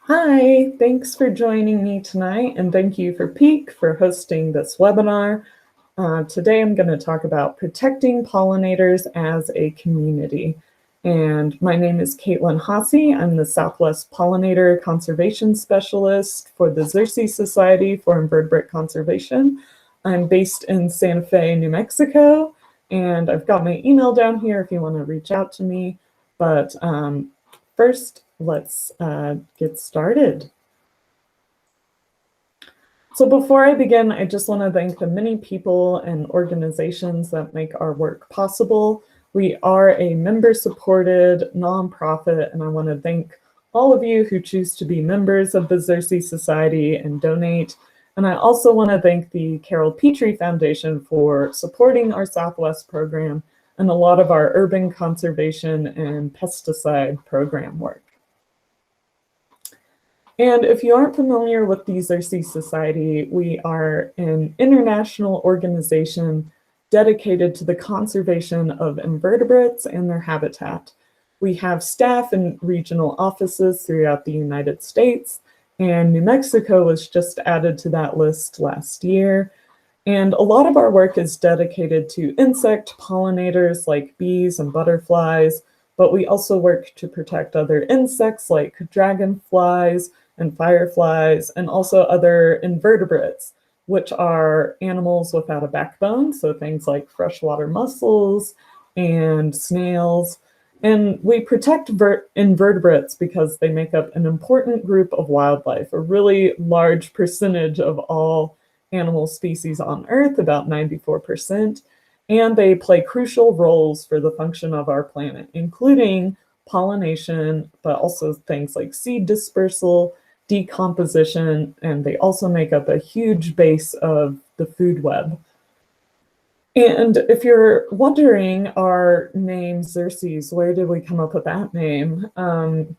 Hi, thanks for joining me tonight, and thank you for Peak for hosting this webinar. Today I'm going to talk about protecting pollinators as a community. And my name is Kaitlin Haase. I'm the Southwest Pollinator Conservation Specialist for the Xerces Society for Invertebrate Conservation. I'm based in Santa Fe, New Mexico, and I've got my email down here if you want to reach out to me. But first, let's get started. So before I begin, I just want to thank the many people and organizations that make our work possible. We are a member-supported nonprofit, and I want to thank all of you who choose to be members of the Xerces Society and donate. And I also want to thank the Carol Petrie Foundation for supporting our Southwest program and a lot of our urban conservation and pesticide program work. And if you aren't familiar with the Xerces Society, we are an international organization dedicated to the conservation of invertebrates and their habitat. We have staff in regional offices throughout the United States, and New Mexico was just added to that list last year. And a lot of our work is dedicated to insect pollinators like bees and butterflies, but we also work to protect other insects like dragonflies and fireflies, and also other invertebrates, which are animals without a backbone, so things like freshwater mussels and snails. And we protect invertebrates because they make up an important group of wildlife, a really large percentage of all animal species on Earth, about 94%, and they play crucial roles for the function of our planet, including pollination, but also things like seed dispersal, decomposition, and they also make up a huge base of the food web. And if you're wondering, our name Xerces, where did we come up with that name?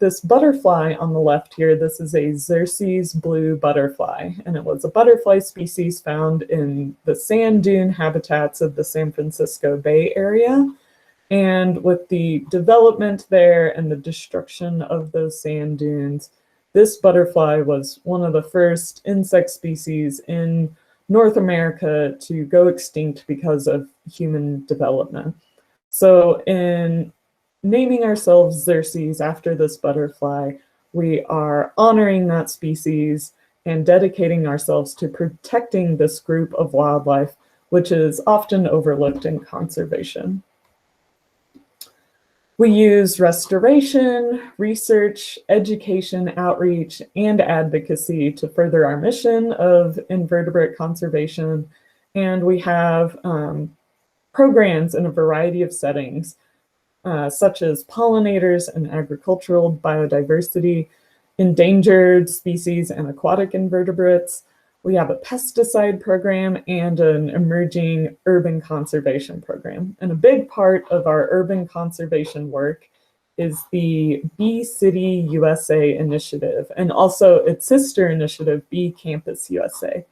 This butterfly on the left here, this is a Xerces blue butterfly, and it was a butterfly species found in the sand dune habitats of the San Francisco Bay Area. And with the development there and the destruction of those sand dunes, this butterfly was one of the first insect species in North America to go extinct because of human development. So in naming ourselves Xerces after this butterfly, we are honoring that species and dedicating ourselves to protecting this group of wildlife, which is often overlooked in conservation. We use restoration, research, education, outreach, and advocacy to further our mission of invertebrate conservation. And we have programs in a variety of settings, such as pollinators and agricultural biodiversity, endangered species and aquatic invertebrates. We have a pesticide program and an emerging urban conservation program. And a big part of our urban conservation work is the Bee City USA initiative, and also its sister initiative, Bee Campus USA.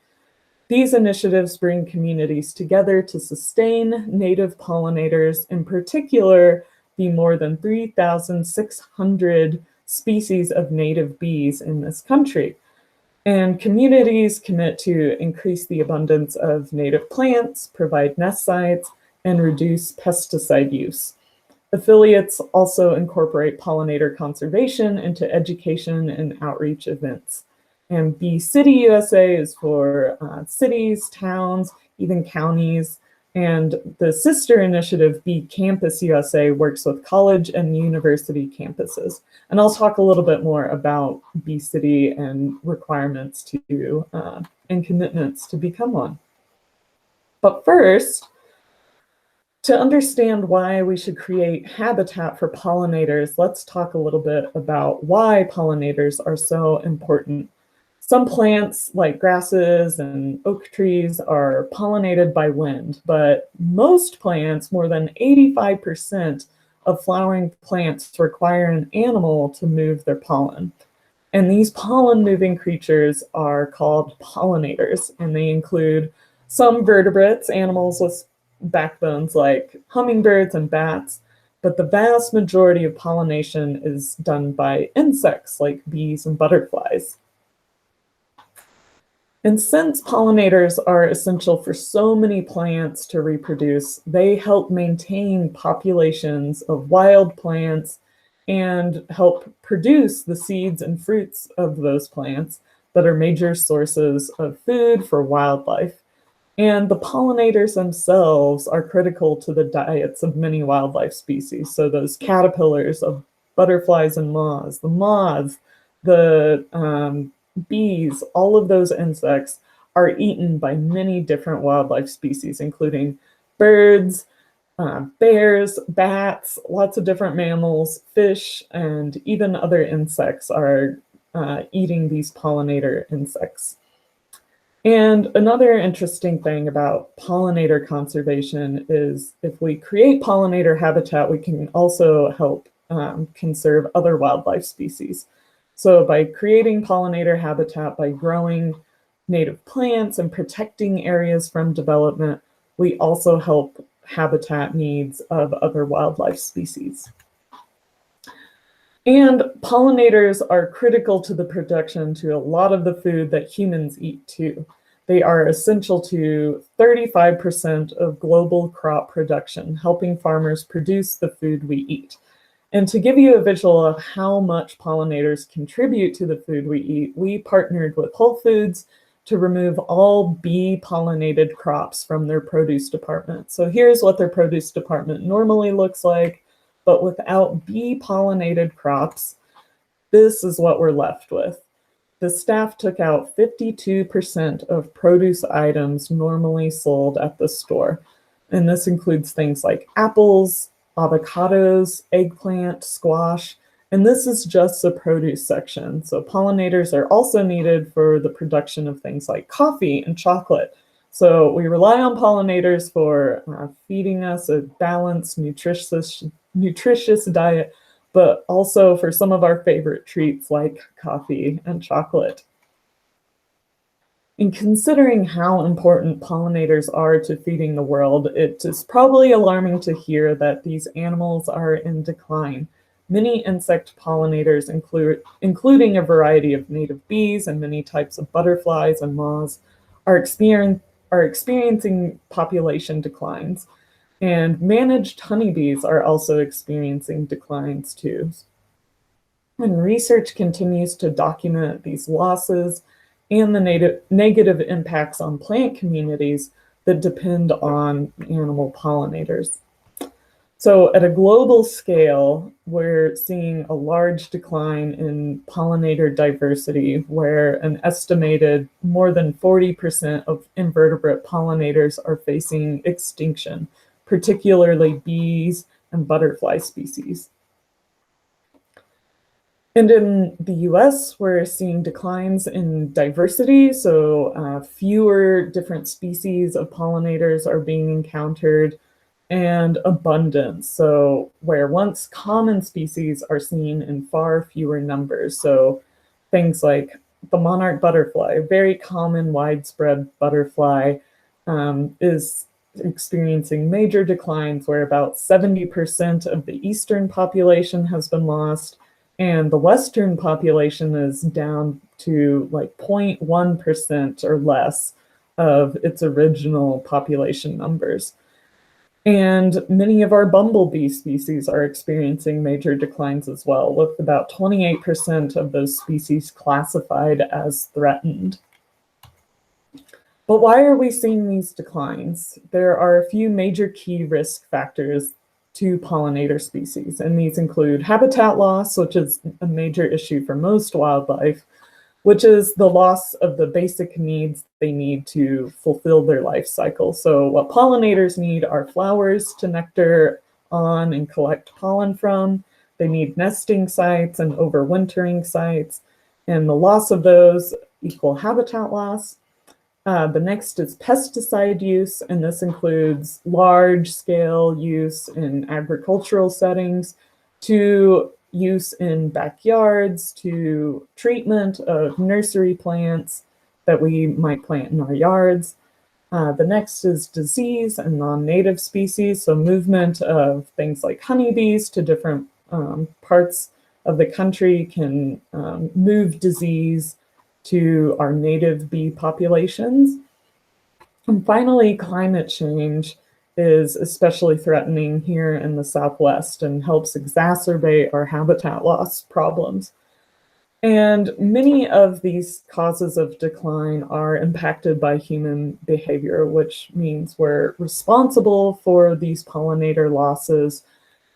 These initiatives bring communities together to sustain native pollinators, in particular, the more than 3,600 species of native bees in this country. And communities commit to increase the abundance of native plants, provide nest sites, and reduce pesticide use. Affiliates also incorporate pollinator conservation into education and outreach events. And Bee City USA is for cities, towns, even counties. And the sister initiative, Bee Campus USA, works with college and university campuses. And I'll talk a little bit more about Bee City and requirements to and commitments to become one. But first, to understand why we should create habitat for pollinators, let's talk a little bit about why pollinators are so important. Some plants, like grasses and oak trees, are pollinated by wind, but most plants, more than 85% of flowering plants, require an animal to move their pollen. And these pollen-moving creatures are called pollinators, and they include some vertebrates, animals with backbones like hummingbirds and bats, but the vast majority of pollination is done by insects like bees and butterflies. And since pollinators are essential for so many plants to reproduce, they help maintain populations of wild plants and help produce the seeds and fruits of those plants that are major sources of food for wildlife. And the pollinators themselves are critical to the diets of many wildlife species. So those caterpillars of butterflies and moths, the bees, all of those insects are eaten by many different wildlife species, including birds, bears, bats, lots of different mammals, fish, and even other insects are eating these pollinator insects. And another interesting thing about pollinator conservation is if we create pollinator habitat, we can also help conserve other wildlife species. So by creating pollinator habitat, by growing native plants and protecting areas from development, we also help habitat needs of other wildlife species. And pollinators are critical to the production to a lot of the food that humans eat too. They are essential to 35% of global crop production, helping farmers produce the food we eat. And to give you a visual of how much pollinators contribute to the food we eat, we partnered with Whole Foods to remove all bee-pollinated crops from their produce department. So here's what their produce department normally looks like. But without bee-pollinated crops, this is what we're left with. The staff took out 52% of produce items normally sold at the store. And this includes things like apples, avocados, eggplant, squash, and this is just the produce section. So pollinators are also needed for the production of things like coffee and chocolate. So we rely on pollinators for feeding us a balanced, nutritious diet, but also for some of our favorite treats like coffee and chocolate. In considering how important pollinators are to feeding the world, it is probably alarming to hear that these animals are in decline. Many insect pollinators, including a variety of native bees and many types of butterflies and moths, are experiencing population declines. And managed honeybees are also experiencing declines too. And research continues to document these losses and the negative impacts on plant communities that depend on animal pollinators. So at a global scale, we're seeing a large decline in pollinator diversity, where an estimated more than 40% of invertebrate pollinators are facing extinction, particularly bees and butterfly species. And in the US, we're seeing declines in diversity, so fewer different species of pollinators are being encountered, and abundance, so where once common species are seen in far fewer numbers. So things like the monarch butterfly, a very common widespread butterfly, is experiencing major declines where about 70% of the eastern population has been lost, and the western population is down to like 0.1% or less of its original population numbers. And many of our bumblebee species are experiencing major declines as well, with about 28% of those species classified as threatened. But why are we seeing these declines? There are a few major key risk factors to pollinator species, and these include habitat loss, which is a major issue for most wildlife, which is the loss of the basic needs they need to fulfill their life cycle. So what pollinators need are flowers to nectar on and collect pollen from. They need nesting sites and overwintering sites, and the loss of those equal habitat loss. The next is pesticide use, and this includes large-scale use in agricultural settings to use in backyards, to treatment of nursery plants that we might plant in our yards. The next is disease and non-native species, so movement of things like honeybees to different parts of the country can move disease to our native bee populations. And finally, climate change is especially threatening here in the Southwest and helps exacerbate our habitat loss problems. And many of these causes of decline are impacted by human behavior, which means we're responsible for these pollinator losses,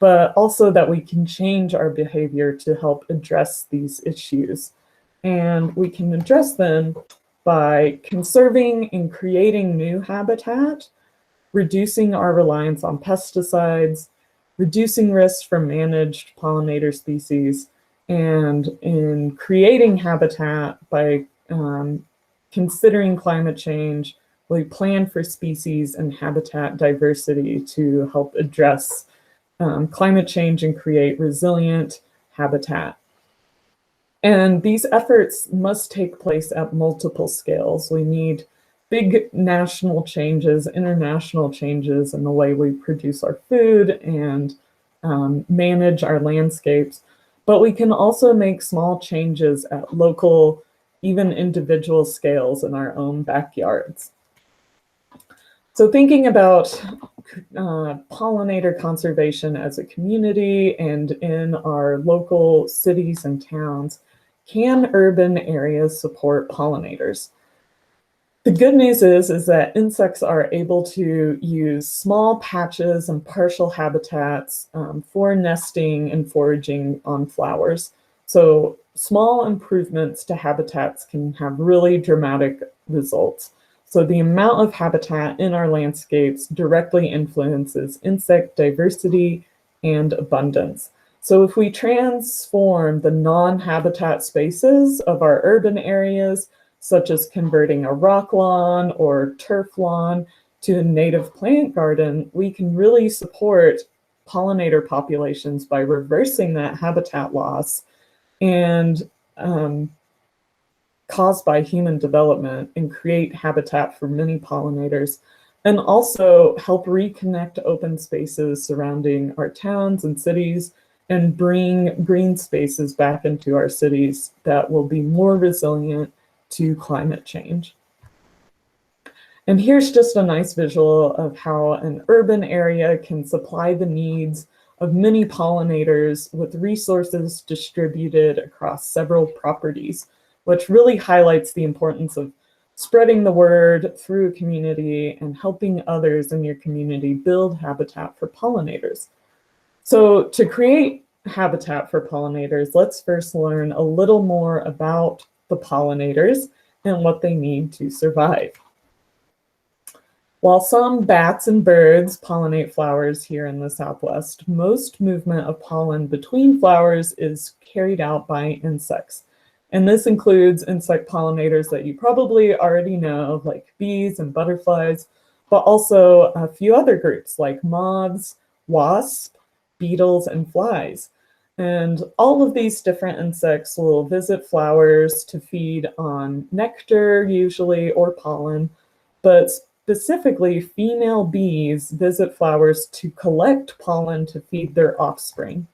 but also that we can change our behavior to help address these issues. And we can address them by conserving and creating new habitat, reducing our reliance on pesticides, reducing risks from managed pollinator species, and in creating habitat by considering climate change, we plan for species and habitat diversity to help address climate change and create resilient habitat. And these efforts must take place at multiple scales. We need big national changes, international changes in the way we produce our food and manage our landscapes. But we can also make small changes at local, even individual scales in our own backyards. So thinking about pollinator conservation as a community and in our local cities and towns, can urban areas support pollinators? The good news is that insects are able to use small patches and partial habitats for nesting and foraging on flowers. So small improvements to habitats can have really dramatic results. So the amount of habitat in our landscapes directly influences insect diversity and abundance. So if we transform the non-habitat spaces of our urban areas, such as converting a rock lawn or turf lawn to a native plant garden, we can really support pollinator populations by reversing that habitat loss and caused by human development and create habitat for many pollinators, and also help reconnect open spaces surrounding our towns and cities and bring green spaces back into our cities that will be more resilient to climate change. And here's just a nice visual of how an urban area can supply the needs of many pollinators with resources distributed across several properties, which really highlights the importance of spreading the word through a community and helping others in your community build habitat for pollinators. So to create habitat for pollinators, let's first learn a little more about the pollinators and what they need to survive. While some bats and birds pollinate flowers here in the Southwest, most movement of pollen between flowers is carried out by insects. And this includes insect pollinators that you probably already know, like bees and butterflies, but also a few other groups like moths, wasps, beetles, and flies. And all of these different insects will visit flowers to feed on nectar, usually, or pollen, but specifically female bees visit flowers to collect pollen to feed their offspring.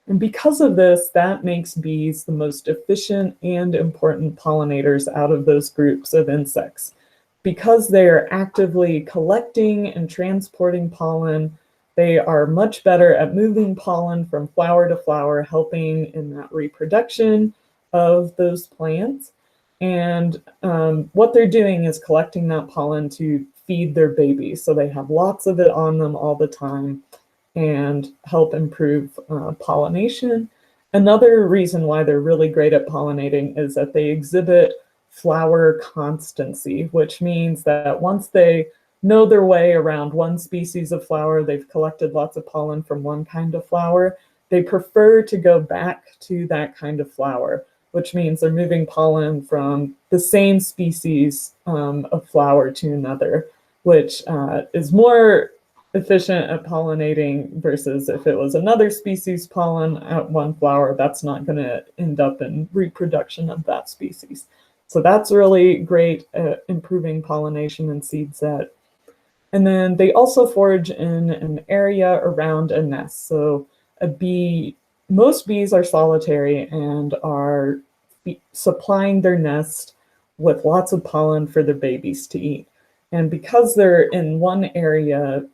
And because of this, that makes bees the most efficient and important pollinators out of those groups of insects. Because they are actively collecting and transporting pollen, they are much better at moving pollen from flower to flower, helping in that reproduction of those plants. And what they're doing is collecting that pollen to feed their babies. So they have lots of it on them all the time and help improve pollination. Another reason why they're really great at pollinating is that they exhibit flower constancy, which means that once they know their way around one species of flower, they've collected lots of pollen from one kind of flower, they prefer to go back to that kind of flower, which means they're moving pollen from the same species of flower to another, which is more efficient at pollinating versus if it was another species pollen at one flower, that's not going to end up in reproduction of that species. So that's really great at improving pollination and seed set. And then they also forage in an area around a nest. So most bees are solitary and are supplying their nest with lots of pollen for their babies to eat. And because they're in one area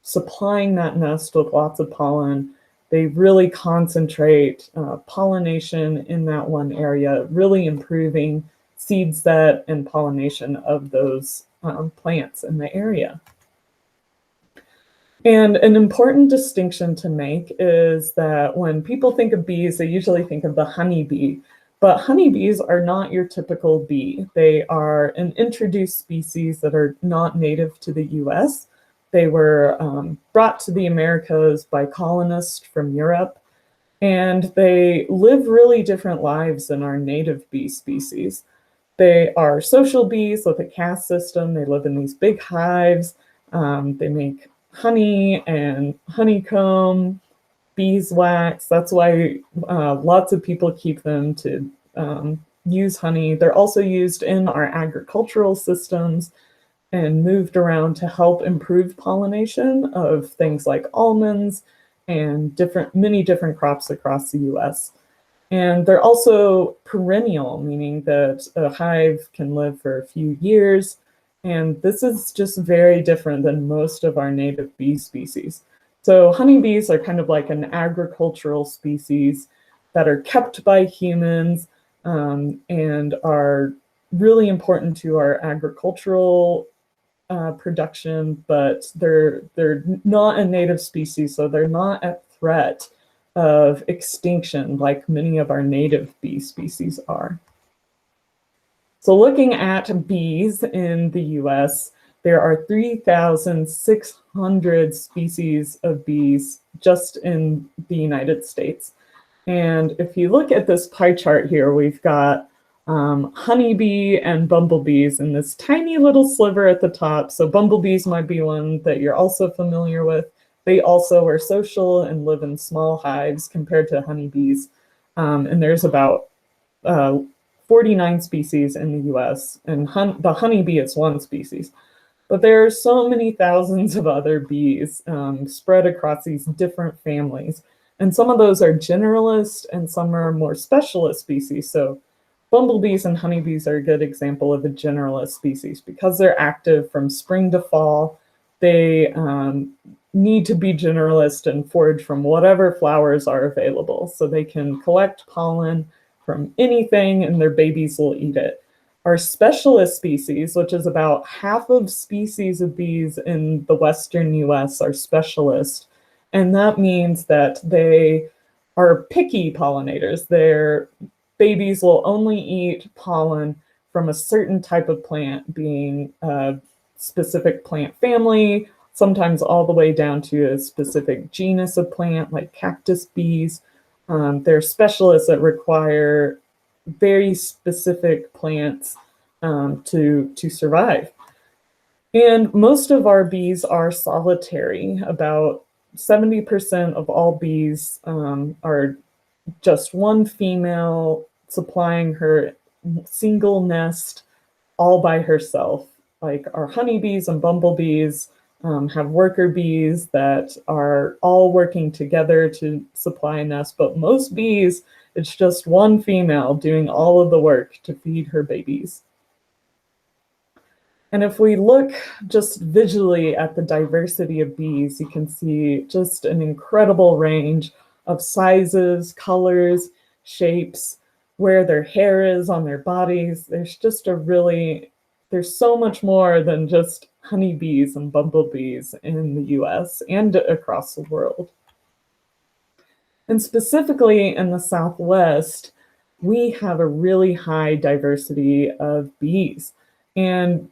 supplying that nest with lots of pollen, they really concentrate pollination in that one area, really improving seed set and pollination of those plants in the area. And an important distinction to make is that when people think of bees, they usually think of the honeybee. But honeybees are not your typical bee. They are an introduced species that are not native to the US. They were brought to the Americas by colonists from Europe, and they live really different lives than our native bee species. They are social bees with a caste system. They live in these big hives. They make honey and honeycomb, beeswax. That's why lots of people keep them to use honey. They're also used in our agricultural systems and moved around to help improve pollination of things like almonds and many different crops across the US. And they're also perennial, meaning that a hive can live for a few years. And this is just very different than most of our native bee species. So honeybees are kind of like an agricultural species that are kept by humans and are really important to our agricultural production, but they're not a native species, so they're not at threat of extinction like many of our native bee species are. So looking at bees in the US, there are 3,600 species of bees just in the United States. And if you look at this pie chart here, we've got honeybee and bumblebees in this tiny little sliver at the top. So bumblebees might be one that you're also familiar with. They also are social and live in small hives compared to honeybees. And there's about 49 species in the US, and the honeybee is one species. But there are so many thousands of other bees spread across these different families. And some of those are generalist and some are more specialist species. So bumblebees and honeybees are a good example of a generalist species. Because they're active from spring to fall, they need to be generalist and forage from whatever flowers are available. So they can collect pollen from anything and their babies will eat it. Our specialist species, which is about half of species of bees in the Western US, are specialist. And that means that they are picky pollinators. Their babies will only eat pollen from a certain type of plant, being a specific plant family, sometimes all the way down to a specific genus of plant, like cactus bees. They're specialists that require very specific plants to survive. And most of our bees are solitary. About 70% of all bees are just one female supplying her single nest all by herself. Like our honeybees and bumblebees have worker bees that are all working together to supply a nest, but most bees, it's just one female doing all of the work to feed her babies. And if we look just visually at the diversity of bees, you can see just an incredible range of sizes, colors, shapes, where their hair is on their bodies. There's so much more than just honeybees and bumblebees in the US and across the world. And specifically in the Southwest, we have a really high diversity of bees. And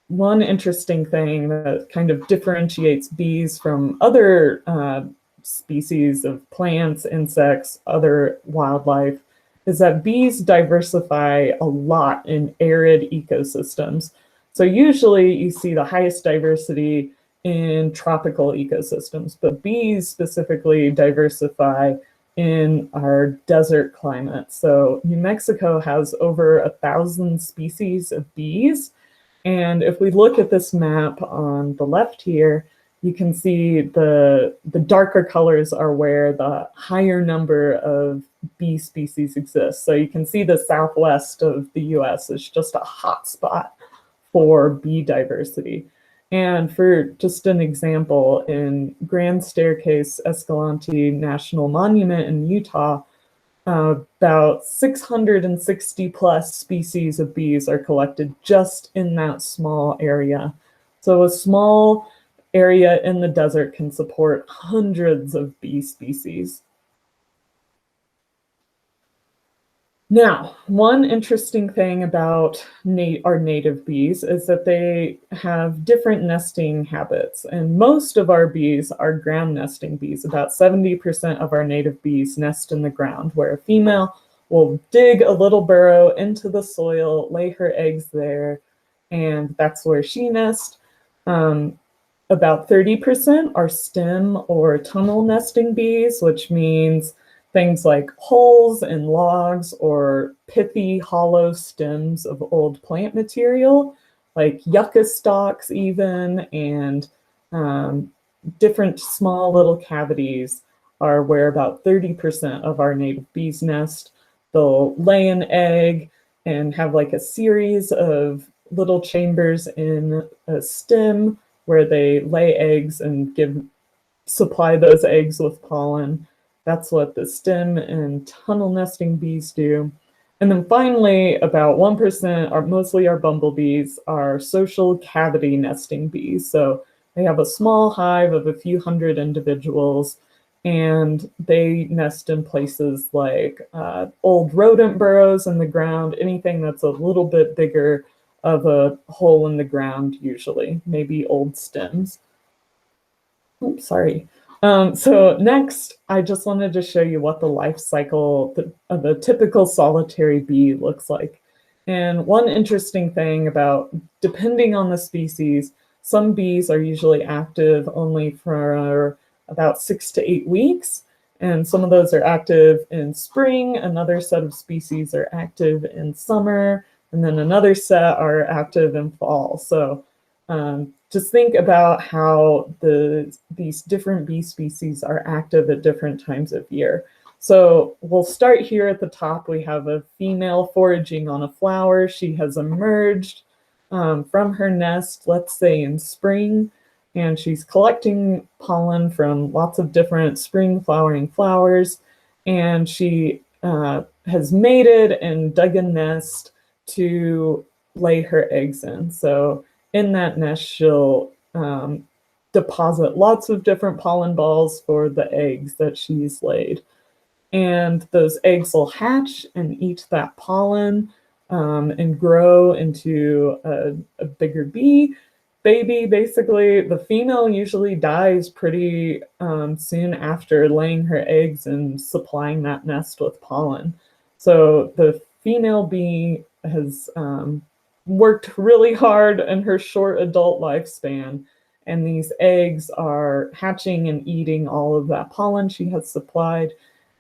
one interesting thing that kind of differentiates bees from other species of plants, insects, other wildlife, is that bees diversify a lot in arid ecosystems. So usually you see the highest diversity in tropical ecosystems, but bees specifically diversify in our desert climate. So New Mexico has over 1,000 species of bees. And if we look at this map on the left here, you can see the darker colors are where the higher number of bee species exist. So you can see the southwest of the US is just a hot spot for bee diversity. And for just an example, in Grand Staircase Escalante National Monument in Utah, about 660 plus species of bees are collected just in that small area. So a small area in the desert can support hundreds of bee species. Now, one interesting thing about our native bees is that they have different nesting habits, and most of our bees are ground nesting bees. About 70% of our native bees nest in the ground, where a female will dig a little burrow into the soil, lay her eggs there, and that's where she nests. About 30% are stem or tunnel nesting bees, which means things like holes in logs or pithy hollow stems of old plant material, like yucca stalks even, and different small little cavities are where about 30% of our native bees nest. They'll lay an egg and have like a series of little chambers in a stem where they lay eggs and supply those eggs with pollen. That's what the stem and tunnel nesting bees do. And then finally, about 1% are mostly our bumblebees, are social cavity nesting bees. So they have a small hive of a few hundred individuals, and they nest in places like old rodent burrows in the ground, anything that's a little bit bigger of a hole in the ground, usually, maybe old stems. Oops, sorry. So next, I just wanted to show you what the life cycle of a typical solitary bee looks like. And one interesting thing about, depending on the species, some bees are usually active only for about 6 to 8 weeks. And some of those are active in spring, another set of species are active in summer, and then another set are active in fall. So just think about how these different bee species are active at different times of year. So we'll start here at the top. We have a female foraging on a flower. She has emerged from her nest, let's say in spring, and she's collecting pollen from lots of different spring flowering flowers. And she has mated and dug a nest to lay her eggs in. So in that nest, she'll deposit lots of different pollen balls for the eggs that she's laid. And those eggs will hatch and eat that pollen and grow into a bigger bee. Baby, basically, the female usually dies pretty soon after laying her eggs and supplying that nest with pollen. So the female bee has worked really hard in her short adult lifespan, and these eggs are hatching and eating all of that pollen she has supplied.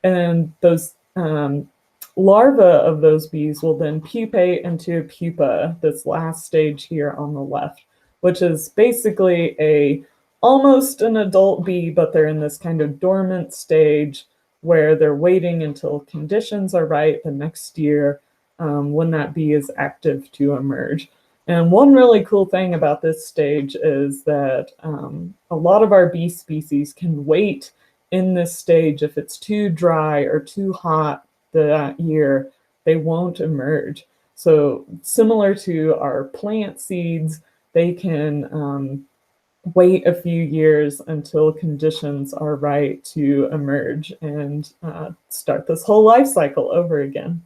And those larvae of those bees will then pupate into a pupa, this last stage here on the left, which is basically almost an adult bee, but they're in this kind of dormant stage where they're waiting until conditions are right the next year when that bee is active to emerge. And one really cool thing about this stage is that a lot of our bee species can wait in this stage. If it's too dry or too hot that year, they won't emerge. So similar to our plant seeds, they can wait a few years until conditions are right to emerge and start this whole life cycle over again.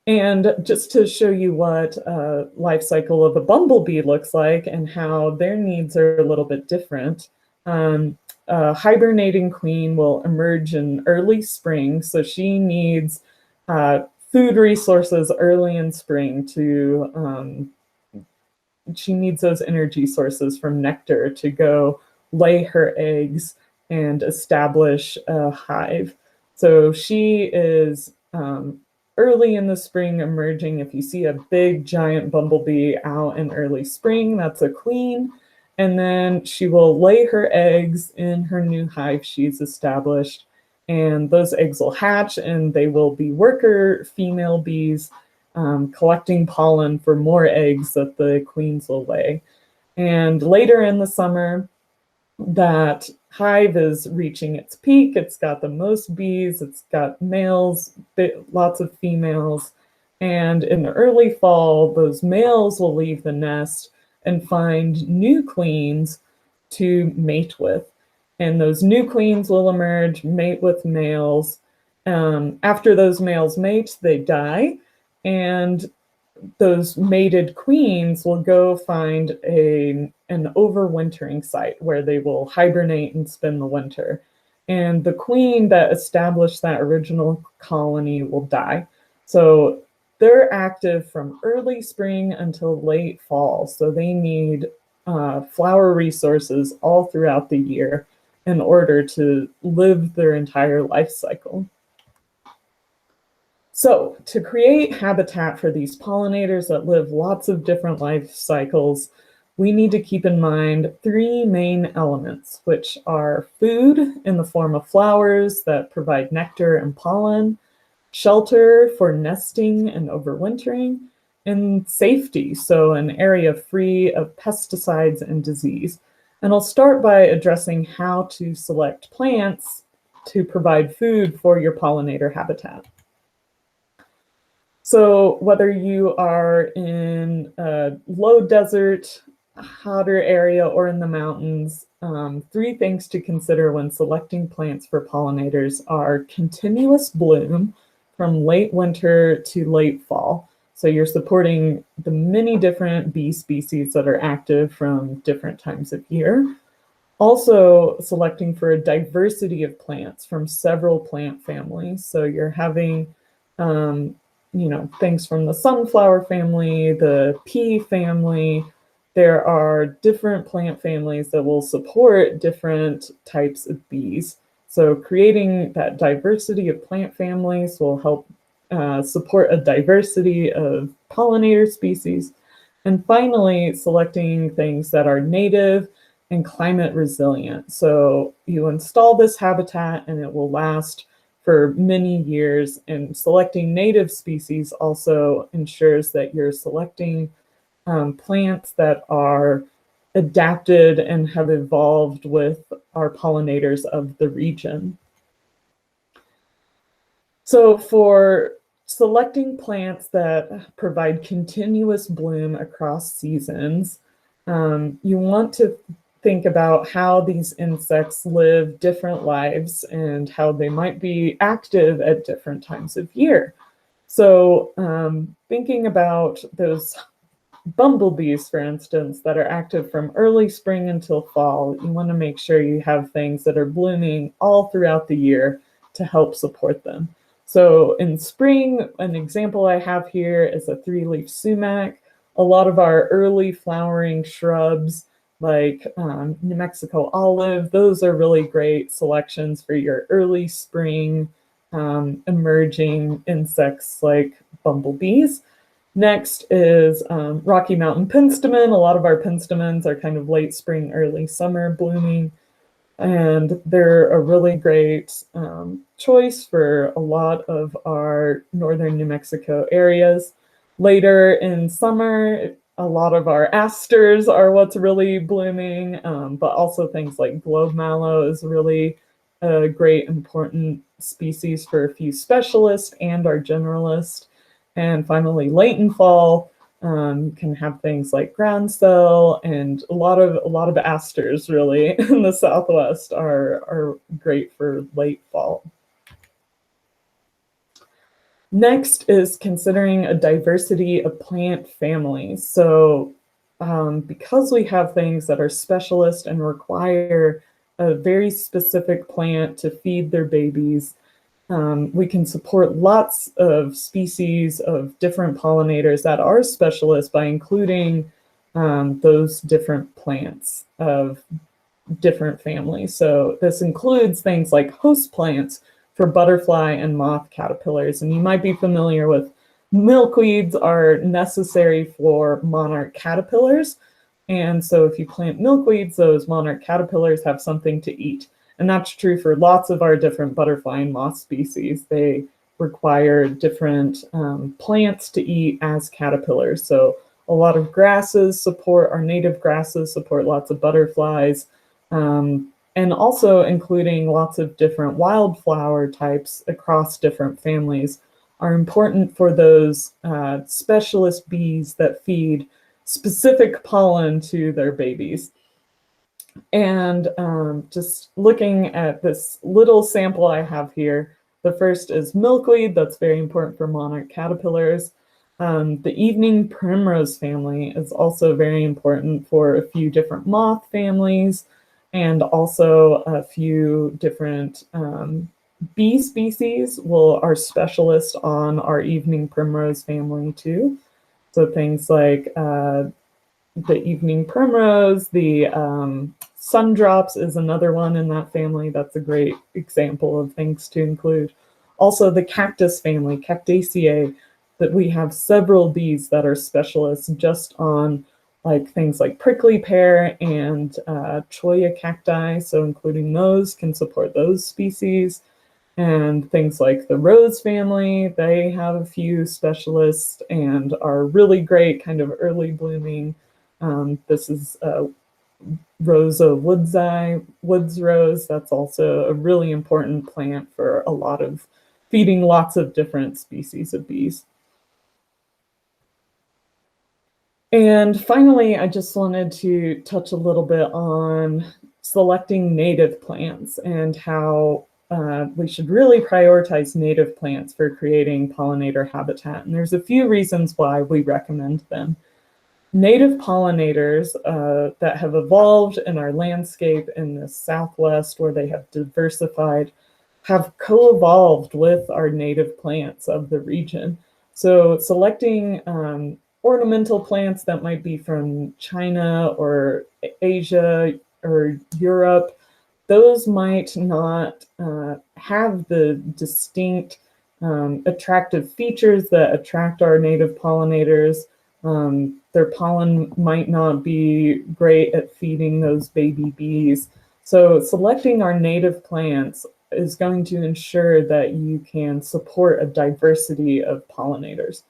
And just to show you what a life cycle of a bumblebee looks like and how their needs are a little bit different, a hibernating queen will emerge in early spring. So she needs food resources early in spring she needs those energy sources from nectar to go lay her eggs and establish a hive. So she is early in the spring emerging. If you see a big giant bumblebee out in early spring, that's a queen. And then she will lay her eggs in her new hive she's established. And those eggs will hatch and they will be worker female bees collecting pollen for more eggs that the queens will lay. And later in the summer, that hive is reaching its peak. It's got the most bees, it's got males, lots of females. And in the early fall, those males will leave the nest and find new queens to mate with. And those new queens will emerge, mate with males. After those males mate, they die. And those mated queens will go find an overwintering site where they will hibernate and spend the winter. And the queen that established that original colony will die. So they're active from early spring until late fall. So they need flower resources all throughout the year in order to live their entire life cycle. So to create habitat for these pollinators that live lots of different life cycles, we need to keep in mind three main elements, which are food in the form of flowers that provide nectar and pollen, shelter for nesting and overwintering, and safety, so an area free of pesticides and disease. And I'll start by addressing how to select plants to provide food for your pollinator habitat. So whether you are in a low desert, hotter area, or in the mountains, three things to consider when selecting plants for pollinators are continuous bloom from late winter to late fall. So you're supporting the many different bee species that are active from different times of year. Also selecting for a diversity of plants from several plant families. So you're having things from the sunflower family, the pea family. There are different plant families that will support different types of bees. So creating that diversity of plant families will help support a diversity of pollinator species. And finally, selecting things that are native and climate resilient. So you install this habitat and it will last for many years, and selecting native species also ensures that you're selecting plants that are adapted and have evolved with our pollinators of the region. So for selecting plants that provide continuous bloom across seasons, you want to think about how these insects live different lives and how they might be active at different times of year. So thinking about those bumblebees, for instance, that are active from early spring until fall, you want to make sure you have things that are blooming all throughout the year to help support them. So in spring, an example I have here is a three-leaf sumac. A lot of our early flowering shrubs like New Mexico olive, those are really great selections for your early spring emerging insects like bumblebees. Next is Rocky Mountain Penstemon. A lot of our Penstemons are kind of late spring, early summer blooming, and they're a really great choice for a lot of our northern New Mexico areas. Later in summer, a lot of our asters are what's really blooming, but also things like globe mallow is really a great important species for a few specialists and our generalists. And finally, late in fall, you can have things like groundsel, and a lot of asters really in the Southwest are great for late fall. Next is considering a diversity of plant families. So because we have things that are specialist and require a very specific plant to feed their babies, we can support lots of species of different pollinators that are specialists by including those different plants of different families. So this includes things like host plants for butterfly and moth caterpillars. And you might be familiar with milkweeds are necessary for monarch caterpillars. And so if you plant milkweeds, those monarch caterpillars have something to eat. And that's true for lots of our different butterfly and moth species. They require different plants to eat as caterpillars. So a lot of grasses support, our native grasses support lots of butterflies, and also including lots of different wildflower types across different families are important for those specialist bees that feed specific pollen to their babies. And just looking at this little sample I have here, the first is milkweed. That's very important for monarch caterpillars. The evening primrose family is also very important for a few different moth families and also a few different bee species are specialists on our evening primrose family too. So things like the evening primrose, the sundrops is another one in that family. That's a great example of things to include. Also the cactus family, Cactaceae, that we have several bees that are specialists just on like things like prickly pear and cholla cacti. So including those can support those species. And things like the rose family, they have a few specialists and are really great, kind of early blooming. This is Rosa woods rose. That's also a really important plant for a lot of feeding lots of different species of bees. And finally, I just wanted to touch a little bit on selecting native plants and how we should really prioritize native plants for creating pollinator habitat. And there's a few reasons why we recommend them. Native pollinators that have evolved in our landscape in the Southwest, where they have diversified, have co-evolved with our native plants of the region. So selecting ornamental plants that might be from China or Asia or Europe, those might not have the distinct attractive features that attract our native pollinators. Their pollen might not be great at feeding those baby bees. So selecting our native plants is going to ensure that you can support a diversity of pollinators.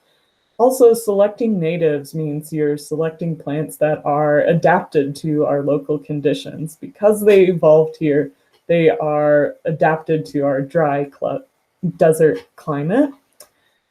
Also, selecting natives means you're selecting plants that are adapted to our local conditions. Because they evolved here, they are adapted to our dry desert climate.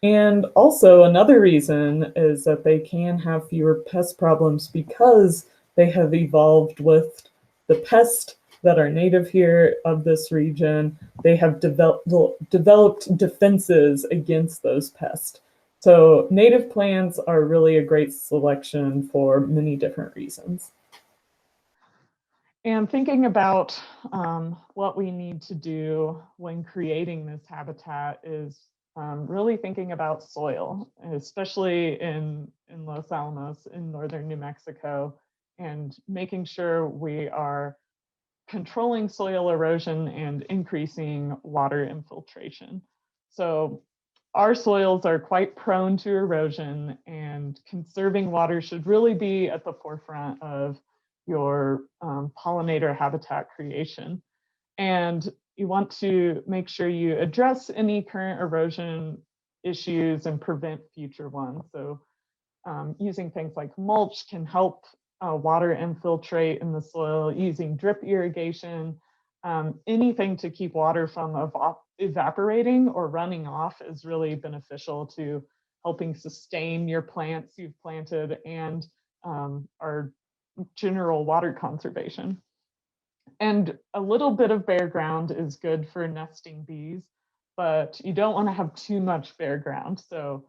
And also another reason is that they can have fewer pest problems because they have evolved with the pests that are native here of this region. They have developed defenses against those pests. So native plants are really a great selection for many different reasons. And thinking about what we need to do when creating this habitat is really thinking about soil, especially in Los Alamos in northern New Mexico, and making sure we are controlling soil erosion and increasing water infiltration. So our soils are quite prone to erosion, and conserving water should really be at the forefront of your pollinator habitat creation. And you want to make sure you address any current erosion issues and prevent future ones. So using things like mulch can help water infiltrate in the soil, using drip irrigation, anything to keep water from evaporating or running off is really beneficial to helping sustain your plants you've planted and our general water conservation. And a little bit of bare ground is good for nesting bees, but you don't want to have too much bare ground. So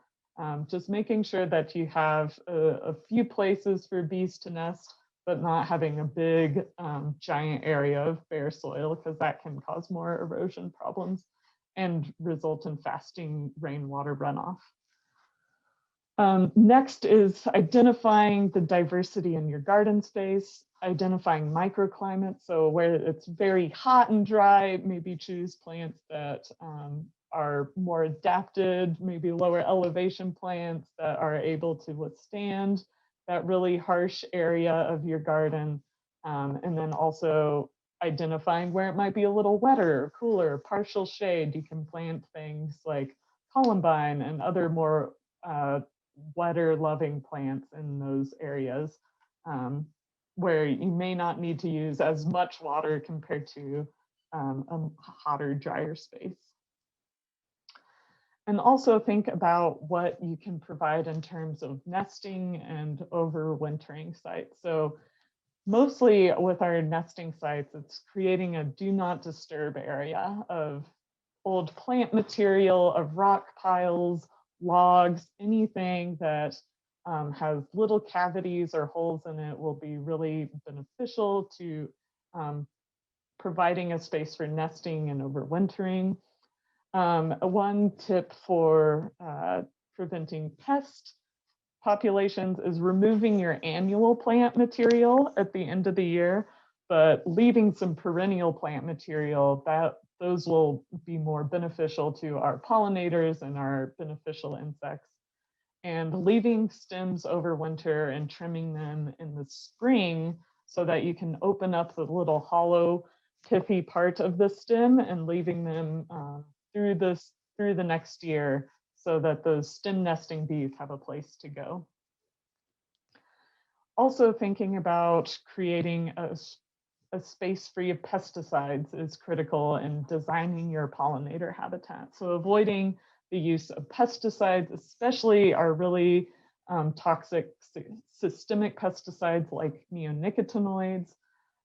just making sure that you have a few places for bees to nest, but not having a big giant area of bare soil, because that can cause more erosion problems and result in fasting rainwater runoff. Next is identifying the diversity in your garden space, identifying microclimates. So where it's very hot and dry, maybe choose plants that are more adapted, maybe lower elevation plants that are able to withstand that really harsh area of your garden. And then also identifying where it might be a little wetter, or cooler, partial shade. You can plant things like columbine and other more wetter loving plants in those areas where you may not need to use as much water compared to a hotter, drier space. And also think about what you can provide in terms of nesting and overwintering sites. So mostly with our nesting sites, it's creating a do not disturb area of old plant material, of rock piles, logs, anything that has little cavities or holes in it will be really beneficial to providing a space for nesting and overwintering. One tip for preventing pest populations is removing your annual plant material at the end of the year, but leaving some perennial plant material that those will be more beneficial to our pollinators and our beneficial insects. And leaving stems over winter and trimming them in the spring so that you can open up the little hollow, pithy part of the stem and leaving them through the next year so that those stem nesting bees have a place to go. Also thinking about creating a space free of pesticides is critical in designing your pollinator habitat. So avoiding the use of pesticides, especially our really toxic systemic pesticides like neonicotinoids.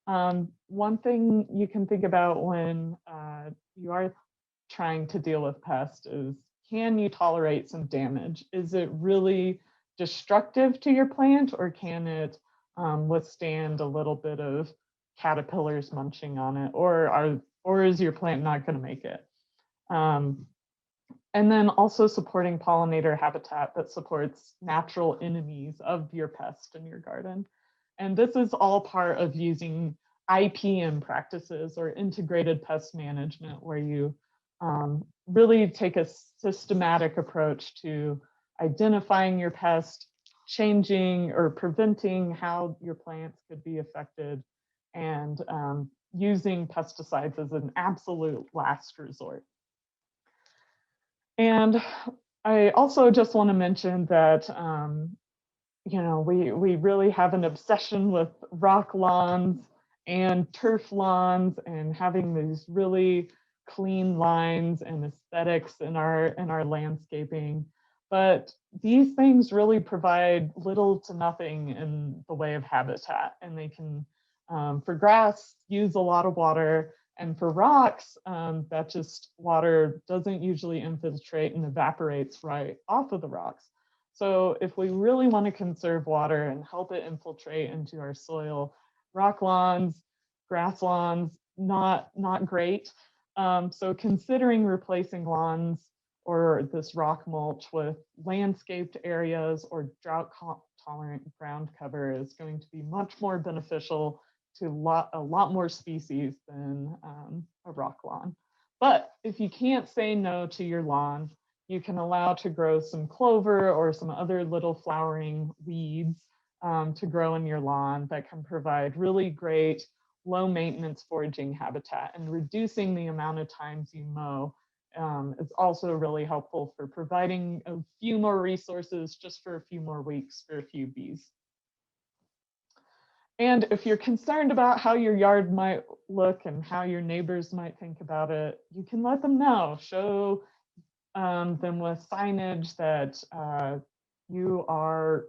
One thing you can think about when you are trying to deal with pests is, can you tolerate some damage? Is it really destructive to your plant, or can it withstand a little bit of caterpillars munching on it, or is your plant not going to make it? And then also supporting pollinator habitat that supports natural enemies of your pest in your garden. And this is all part of using IPM practices, or integrated pest management, where you really take a systematic approach to identifying your pest, changing or preventing how your plants could be affected, and using pesticides as an absolute last resort. And I also just want to mention that we really have an obsession with rock lawns and turf lawns and having these really clean lines and aesthetics in our landscaping. But these things really provide little to nothing in the way of habitat, and they can, for grass, use a lot of water. And for rocks, that just water doesn't usually infiltrate and evaporates right off of the rocks. So if we really want to conserve water and help it infiltrate into our soil, rock lawns, grass lawns, not great. So considering replacing lawns or this rock mulch with landscaped areas or drought tolerant ground cover is going to be much more beneficial to a lot more species than a rock lawn. But if you can't say no to your lawn, you can allow to grow some clover or some other little flowering weeds to grow in your lawn that can provide really great low maintenance foraging habitat. And reducing the amount of times you mow is also really helpful for providing a few more resources just for a few more weeks for a few bees. And if you're concerned about how your yard might look and how your neighbors might think about it, you can let them know. Show them with signage that you are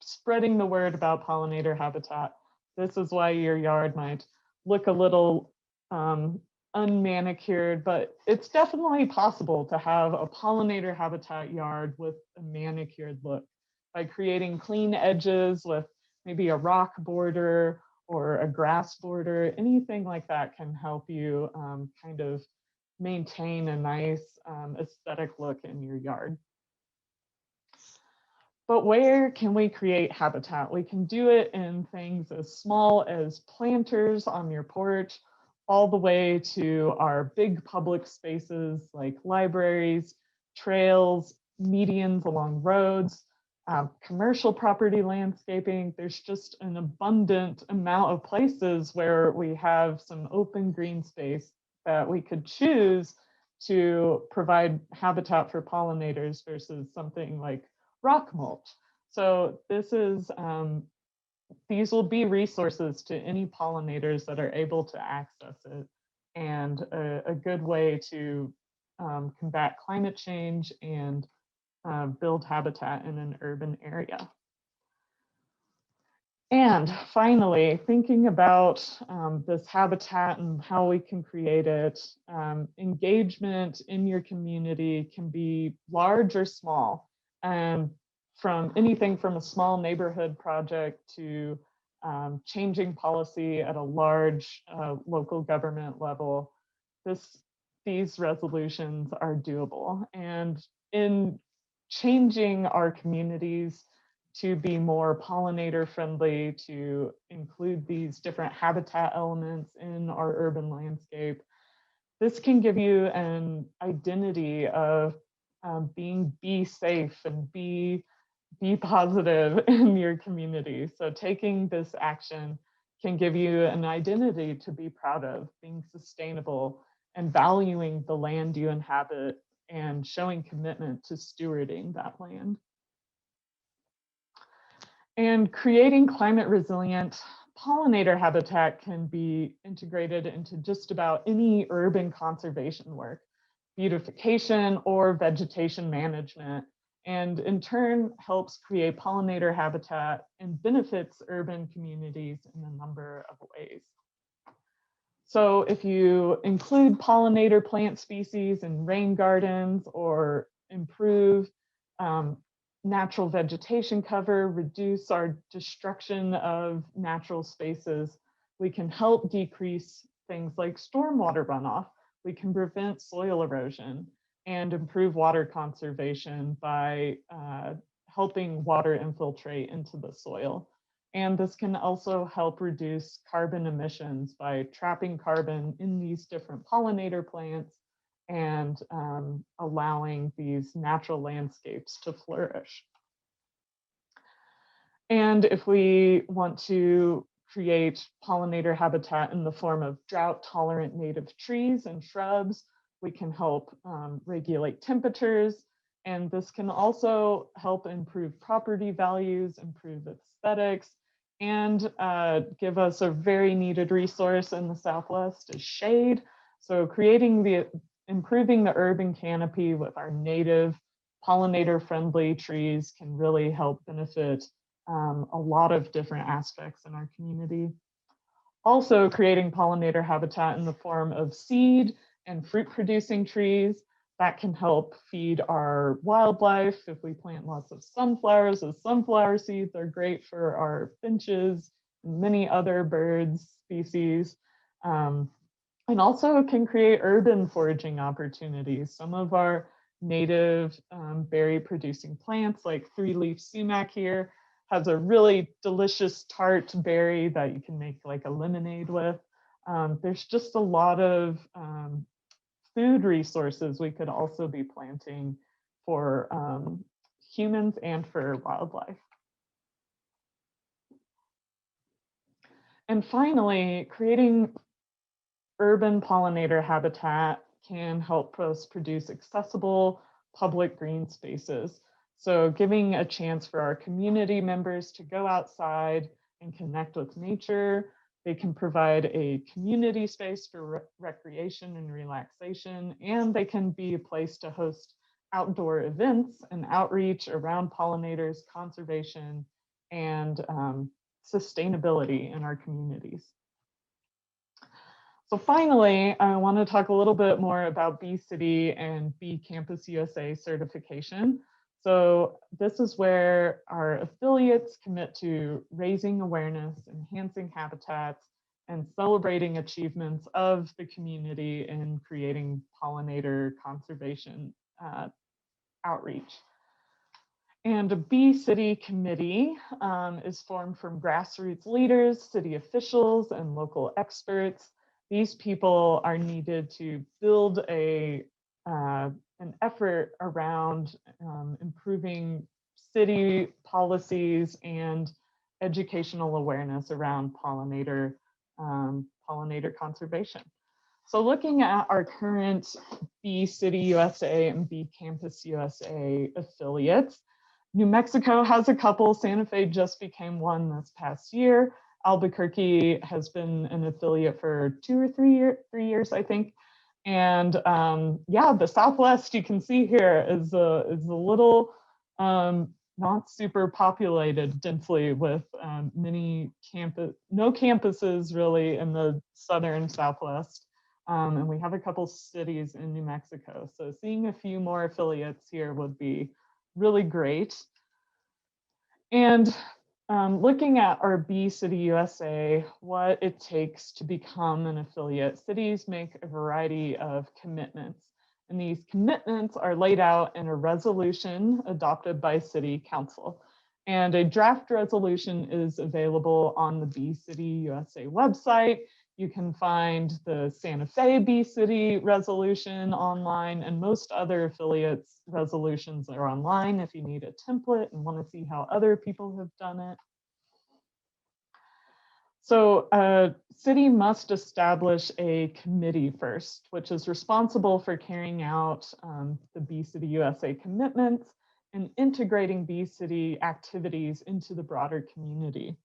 spreading the word about pollinator habitat. This is why your yard might look a little unmanicured, but it's definitely possible to have a pollinator habitat yard with a manicured look by creating clean edges with maybe a rock border or a grass border. Anything like that can help you kind of maintain a nice aesthetic look in your yard. But where can we create habitat? We can do it in things as small as planters on your porch, all the way to our big public spaces like libraries, trails, medians along roads, commercial property landscaping. There's just an abundant amount of places where we have some open green space that we could choose to provide habitat for pollinators versus something like rock mulch. So these will be resources to any pollinators that are able to access it, and a good way to combat climate change and build habitat in an urban area. And finally, thinking about this habitat and how we can create it, engagement in your community can be large or small, from anything from a small neighborhood project to changing policy at a large local government level. These resolutions are doable. And in changing our communities to be more pollinator friendly, to include these different habitat elements in our urban landscape, this can give you an identity of being bee safe and be positive in your community. So taking this action can give you an identity to be proud of, being sustainable and valuing the land you inhabit and showing commitment to stewarding that land. And creating climate resilient pollinator habitat can be integrated into just about any urban conservation work, beautification or vegetation management, and in turn helps create pollinator habitat and benefits urban communities in a number of ways. So if you include pollinator plant species in rain gardens or improve natural vegetation cover, reduce our destruction of natural spaces, we can help decrease things like stormwater runoff. We can prevent soil erosion and improve water conservation by helping water infiltrate into the soil. And this can also help reduce carbon emissions by trapping carbon in these different pollinator plants and allowing these natural landscapes to flourish. And if we want to create pollinator habitat in the form of drought-tolerant native trees and shrubs, we can help regulate temperatures, and this can also help improve property values, improve aesthetics, and give us a very needed resource in the Southwest is shade. So improving the urban canopy with our native pollinator-friendly trees can really help benefit a lot of different aspects in our community. Also, creating pollinator habitat in the form of seed and fruit-producing trees that can help feed our wildlife. If we plant lots of sunflowers, those sunflower seeds are great for our finches and many other birds species. And also can create urban foraging opportunities. Some of our native berry producing plants like three-leaf sumac here has a really delicious tart berry that you can make like a lemonade with. There's just a lot of food resources we could also be planting for humans and for wildlife. And finally, creating urban pollinator habitat can help us produce accessible public green spaces. So giving a chance for our community members to go outside and connect with nature. They can provide a community space for recreation and relaxation, and they can be a place to host outdoor events and outreach around pollinators, conservation, and sustainability in our communities. So finally, I want to talk a little bit more about Bee City and Bee Campus USA certification. So this is where our affiliates commit to raising awareness, enhancing habitats, and celebrating achievements of the community in creating pollinator conservation outreach. And a Bee City committee is formed from grassroots leaders, city officials, and local experts. These people are needed to build an effort around improving city policies and educational awareness around pollinator conservation. So looking at our current Bee City USA and Bee Campus USA affiliates, New Mexico has a couple. Santa Fe just became one this past year. Albuquerque has been an affiliate for 3 years, I think. And yeah, the Southwest, you can see here, is a little not super populated densely with no campuses really in the southern Southwest. And we have a couple cities in New Mexico. So seeing a few more affiliates here would be really great. And looking at our Bee City USA, what it takes to become an affiliate, cities make a variety of commitments. And these commitments are laid out in a resolution adopted by City Council. And a draft resolution is available on the Bee City USA website. You can find the Santa Fe Bee City resolution online, and most other affiliates resolutions are online if you need a template and want to see how other people have done it. So a city must establish a committee first, which is responsible for carrying out the Bee City USA commitments and integrating Bee City activities into the broader community.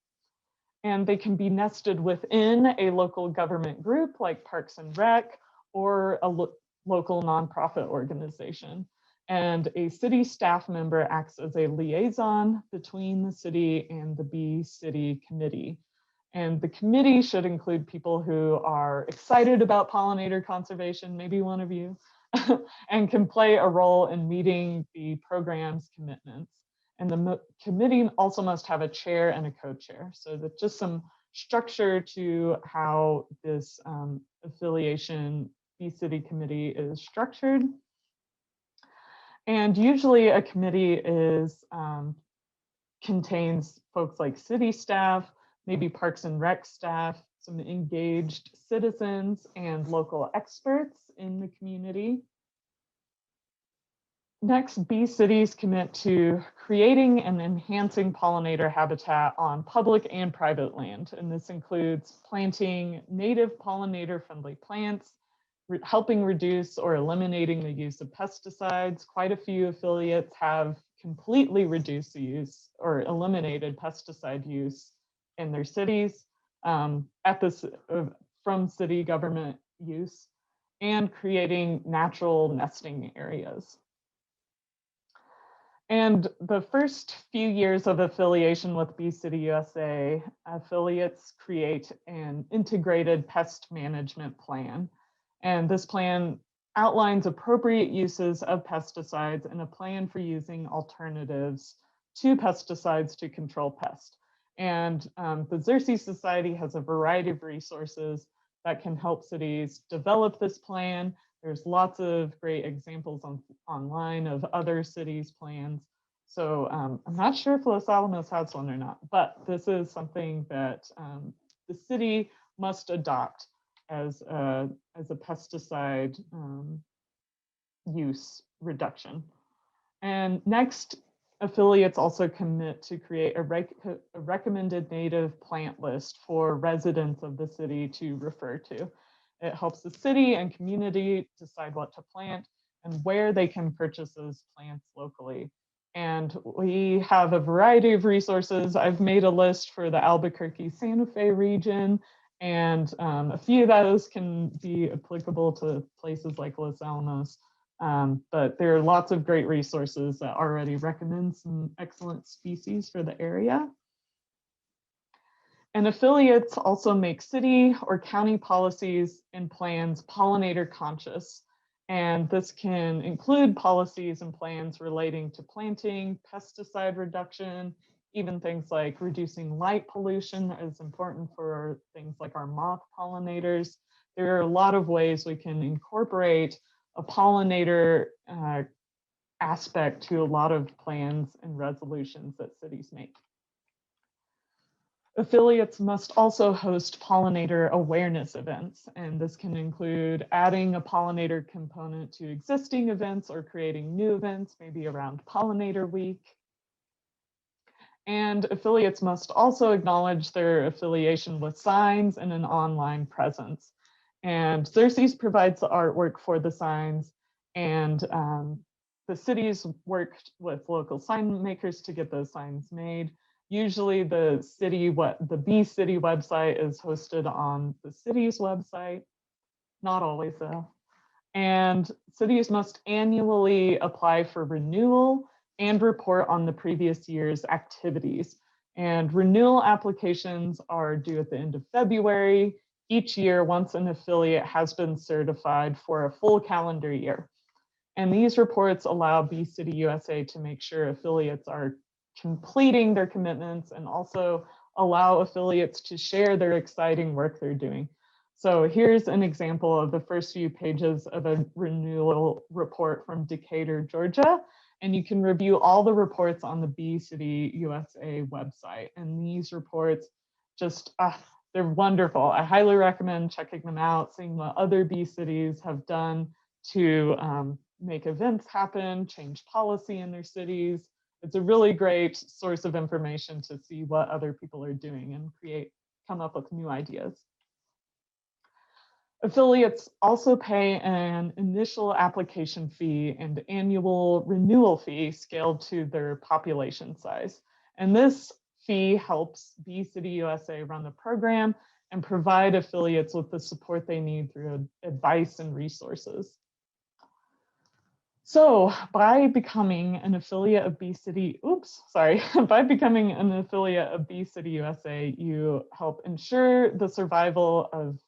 And they can be nested within a local government group like Parks and Rec or a local nonprofit organization. And a city staff member acts as a liaison between the city and the Bee City Committee. And the committee should include people who are excited about pollinator conservation, maybe one of you, and can play a role in meeting the program's commitments. And the committee also must have a chair and a co-chair. So that's just some structure to how this affiliation Bee City committee is structured. And usually a committee contains folks like city staff, maybe Parks and Rec staff, some engaged citizens, and local experts in the community. Next, bee cities commit to creating and enhancing pollinator habitat on public and private land. And this includes planting native pollinator-friendly plants, helping reduce or eliminating the use of pesticides. Quite a few affiliates have completely reduced the use or eliminated pesticide use in their cities from city government use, and creating natural nesting areas. And the first few years of affiliation with Bee City USA, affiliates create an integrated pest management plan. And this plan outlines appropriate uses of pesticides and a plan for using alternatives to pesticides to control pests. And the Xerces Society has a variety of resources that can help cities develop this plan. There's lots of great examples online of other cities' plans. So I'm not sure if Los Alamos has one or not, but this is something that the city must adopt as a pesticide use reduction. And next, affiliates also commit to create a recommended native plant list for residents of the city to refer to. It helps the city and community decide what to plant and where they can purchase those plants locally. And we have a variety of resources. I've made a list for the Albuquerque Santa Fe region, and a few of those can be applicable to places like Los Alamos. But there are lots of great resources that already recommend some excellent species for the area. And affiliates also make city or county policies and plans pollinator conscious. And this can include policies and plans relating to planting, pesticide reduction, even things like reducing light pollution is important for things like our moth pollinators. There are a lot of ways we can incorporate a pollinator aspect to a lot of plans and resolutions that cities make. Affiliates must also host pollinator awareness events, and this can include adding a pollinator component to existing events or creating new events, maybe around Pollinator Week. And affiliates must also acknowledge their affiliation with signs and an online presence. And Xerces provides the artwork for the signs, and the cities worked with local sign makers to get those signs made. Usually the Bee City website is hosted on the city's website, not always though. And cities must annually apply for renewal and report on the previous year's activities. And renewal applications are due at the end of February each year once an affiliate has been certified for a full calendar year. And these reports allow Bee City USA to make sure affiliates are completing their commitments and also allow affiliates to share their exciting work they're doing. So here's an example of the first few pages of a renewal report from Decatur, Georgia. And you can review all the reports on the Bee City USA website. And these reports just, they're wonderful. I highly recommend checking them out, seeing what other bee cities have done to make events happen, change policy in their cities. It's a really great source of information to see what other people are doing and come up with new ideas. Affiliates also pay an initial application fee and annual renewal fee scaled to their population size. And this fee helps Bee City USA run the program and provide affiliates with the support they need through advice and resources. So by becoming an affiliate of Bee City, by becoming an affiliate of Bee City USA, you help ensure the survival of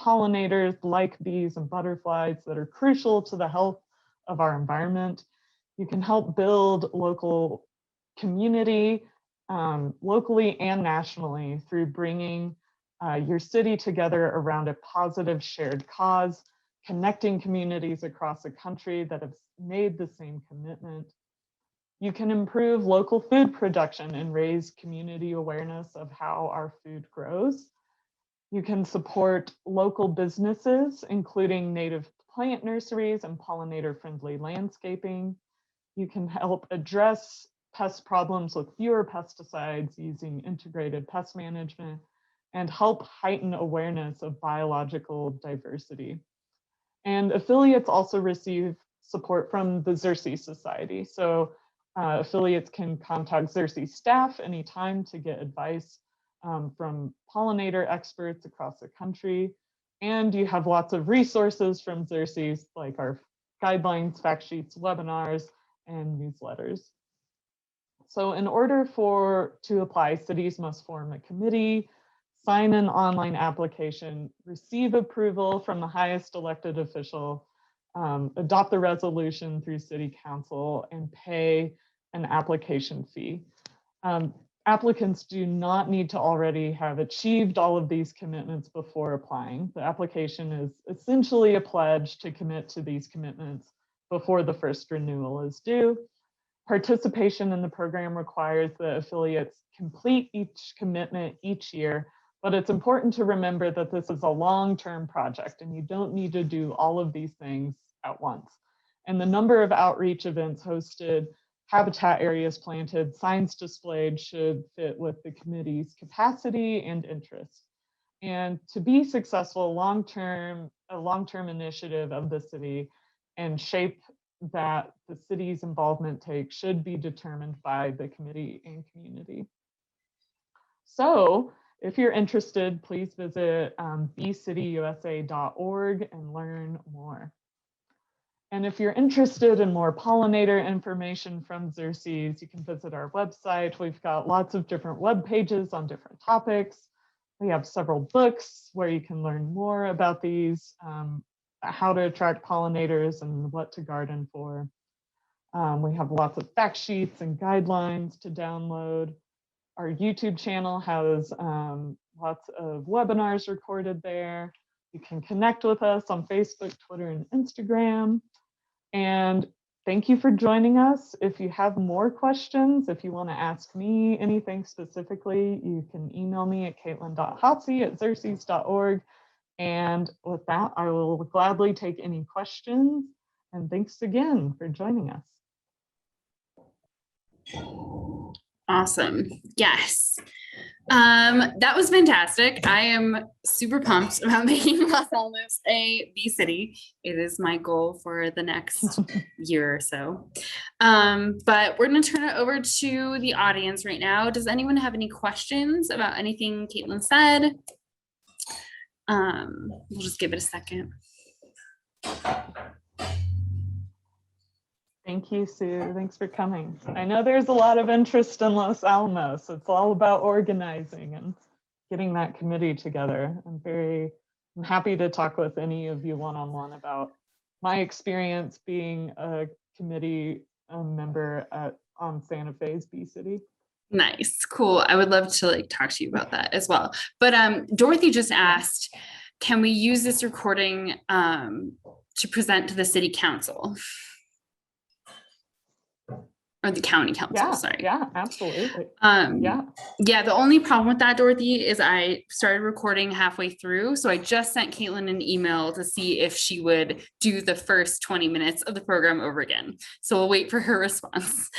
pollinators like bees and butterflies that are crucial to the health of our environment. You can help build local community, locally and nationally, through bringing your city together around a positive shared cause, connecting communities across the country that have made the same commitment. You can improve local food production and raise community awareness of how our food grows. You can support local businesses, including native plant nurseries and pollinator-friendly landscaping. You can help address pest problems with fewer pesticides using integrated pest management and help heighten awareness of biological diversity. And affiliates also receive support from the Xerces Society. So affiliates can contact Xerces staff anytime to get advice from pollinator experts across the country. And you have lots of resources from Xerces, like our guidelines, fact sheets, webinars, and newsletters. So in order to apply, cities must form a committee, sign an online application, receive approval from the highest elected official, adopt the resolution through city council, and pay an application fee. Applicants do not need to already have achieved all of these commitments before applying. The application is essentially a pledge to commit to these commitments before the first renewal is due. Participation in the program requires the affiliates complete each commitment each year, but it's important to remember that this is a long-term project and you don't need to do all of these things at once. And the number of outreach events hosted, habitat areas planted, signs displayed should fit with the committee's capacity and interest. And to be successful, a long-term initiative of the city and shape that the city's involvement takes should be determined by the committee and community. So if you're interested, please visit bcityusa.org and learn more. And if you're interested in more pollinator information from Xerces, you can visit our website. We've got lots of different web pages on different topics. We have several books where you can learn more about these, how to attract pollinators and what to garden for. We have lots of fact sheets and guidelines to download. Our YouTube channel has lots of webinars recorded there. You can connect with us on Facebook, Twitter, and Instagram. And thank you for joining us. If you have more questions, if you want to ask me anything specifically, you can email me at kaitlin.haase@xerces.org. And with that, I will gladly take any questions. And thanks again for joining us. Awesome. Yes. That was fantastic. I am super pumped about making Los Alamos a bee city. It is my goal for the next year or so. But we're going to turn it over to the audience right now. Does anyone have any questions about anything Kaitlin said? We'll just give it a second. Thank you, Sue. Thanks for coming. I know there's a lot of interest in Los Alamos. It's all about organizing and getting that committee together. I'm happy to talk with any of you one-on-one about my experience being a committee member on Santa Fe's Bee City. Nice, cool. I would love to talk to you about that as well. But Dorothy just asked, can we use this recording to present to the city council? Or the county council, sorry. Yeah, absolutely. Yeah, the only problem with that, Dorothy, is I started recording halfway through. So I just sent Kaitlin an email to see if she would do the first 20 minutes of the program over again. So we'll wait for her response.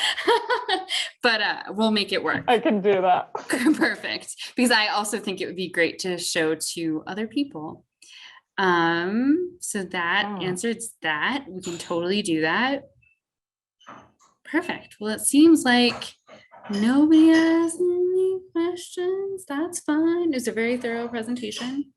But we'll make it work. I can do that. Perfect. Because I also think it would be great to show to other people. So that answers that. We can totally do that. Perfect. Well, it seems like nobody has any questions. That's fine. It's a very thorough presentation.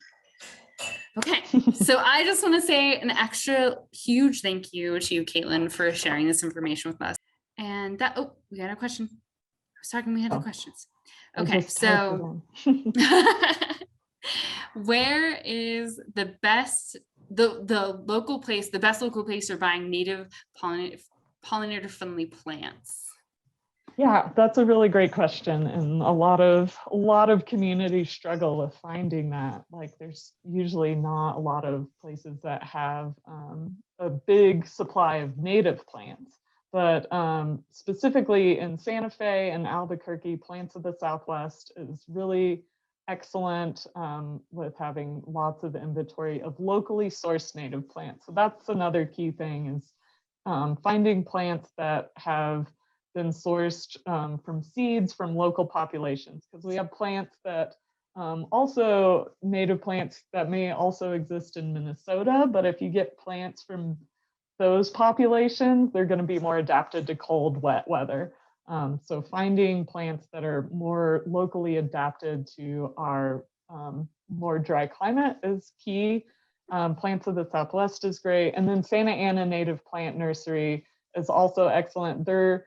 Okay, so I just want to say an extra huge thank you to you, Kaitlin, for sharing this information with us. And that, oh, we got a question. I was talking, we had the questions. Okay, so where is the best, the local place, the best local place for buying native pollinator-friendly plants? Yeah, that's a really great question, and a lot of communities struggle with finding that. Like, there's usually not a lot of places that have a big supply of native plants, but specifically in Santa Fe and Albuquerque, Plants of the Southwest is really excellent with having lots of inventory of locally sourced native plants. So that's another key thing, is finding plants that have been sourced from seeds from local populations, because we have plants that also native plants that may also exist in Minnesota, but if you get plants from those populations, they're going to be more adapted to cold, wet weather. So finding plants that are more locally adapted to our more dry climate is key. Plants of the Southwest is great. And then Santa Ana Native Plant Nursery is also excellent. Their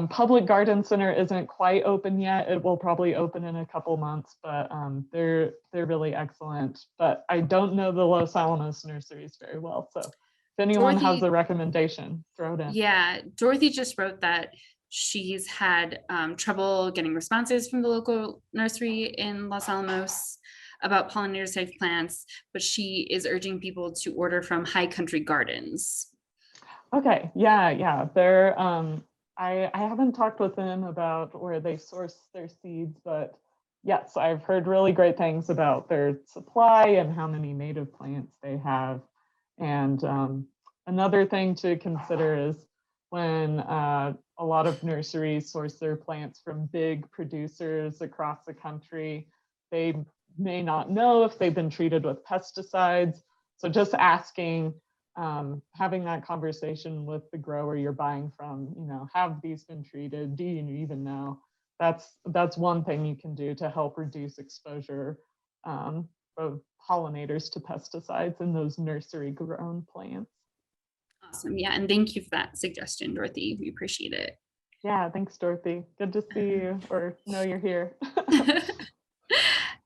public garden center isn't quite open yet. It will probably open in a couple months, but they're really excellent. But I don't know the Los Alamos nurseries very well. So if anyone has a recommendation, throw it in. Yeah, Dorothy just wrote that she's had trouble getting responses from the local nursery in Los Alamos about pollinator safe plants, but she is urging people to order from High Country Gardens. Okay, yeah. They're I haven't talked with them about where they source their seeds, but yes, I've heard really great things about their supply and how many native plants they have. And another thing to consider is when a lot of nurseries source their plants from big producers across the country, they may not know if they've been treated with pesticides. So just asking, having that conversation with the grower you're buying from, have these been treated? Do you even know? That's one thing you can do to help reduce exposure of pollinators to pesticides in those nursery grown plants. Awesome. Yeah. And thank you for that suggestion, Dorothy. We appreciate it. Yeah. Thanks, Dorothy. Good to see you, or know you're here.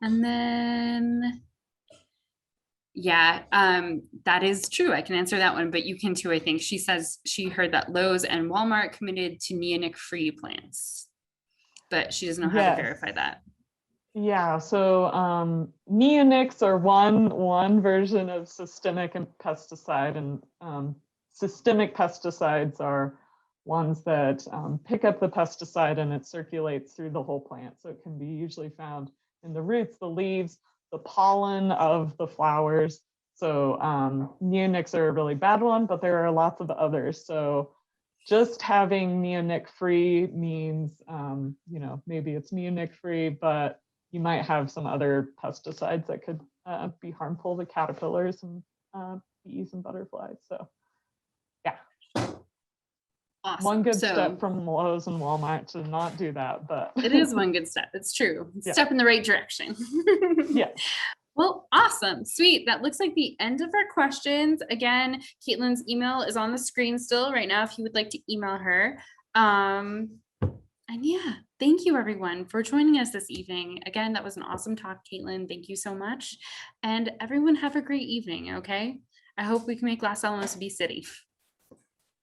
And then, yeah, that is true. I can answer that one, but you can too, I think. She says she heard that Lowe's and Walmart committed to neonic-free plants, but she doesn't know how to verify that. Yeah, so neonics are one version of systemic pesticide, and systemic pesticides are ones that pick up the pesticide and it circulates through the whole plant. So it can be usually found in the roots, the leaves, the pollen of the flowers. So neonics are a really bad one, but there are lots of others. So just having neonic free means, maybe it's neonic free, but you might have some other pesticides that could be harmful to caterpillars and bees and butterflies. So yeah. Awesome. One good step from Lowe's and Walmart to not do that, but it is one good step. It's true. Yeah. Step in the right direction. Yeah. Well, awesome. Sweet. That looks like the end of our questions. Again, Kaitlin's email is on the screen still right now if you would like to email her. And yeah, thank you everyone for joining us this evening. Again, that was an awesome talk, Kaitlin. Thank you so much. And everyone have a great evening, okay? I hope we can make Los Alamos a bee city.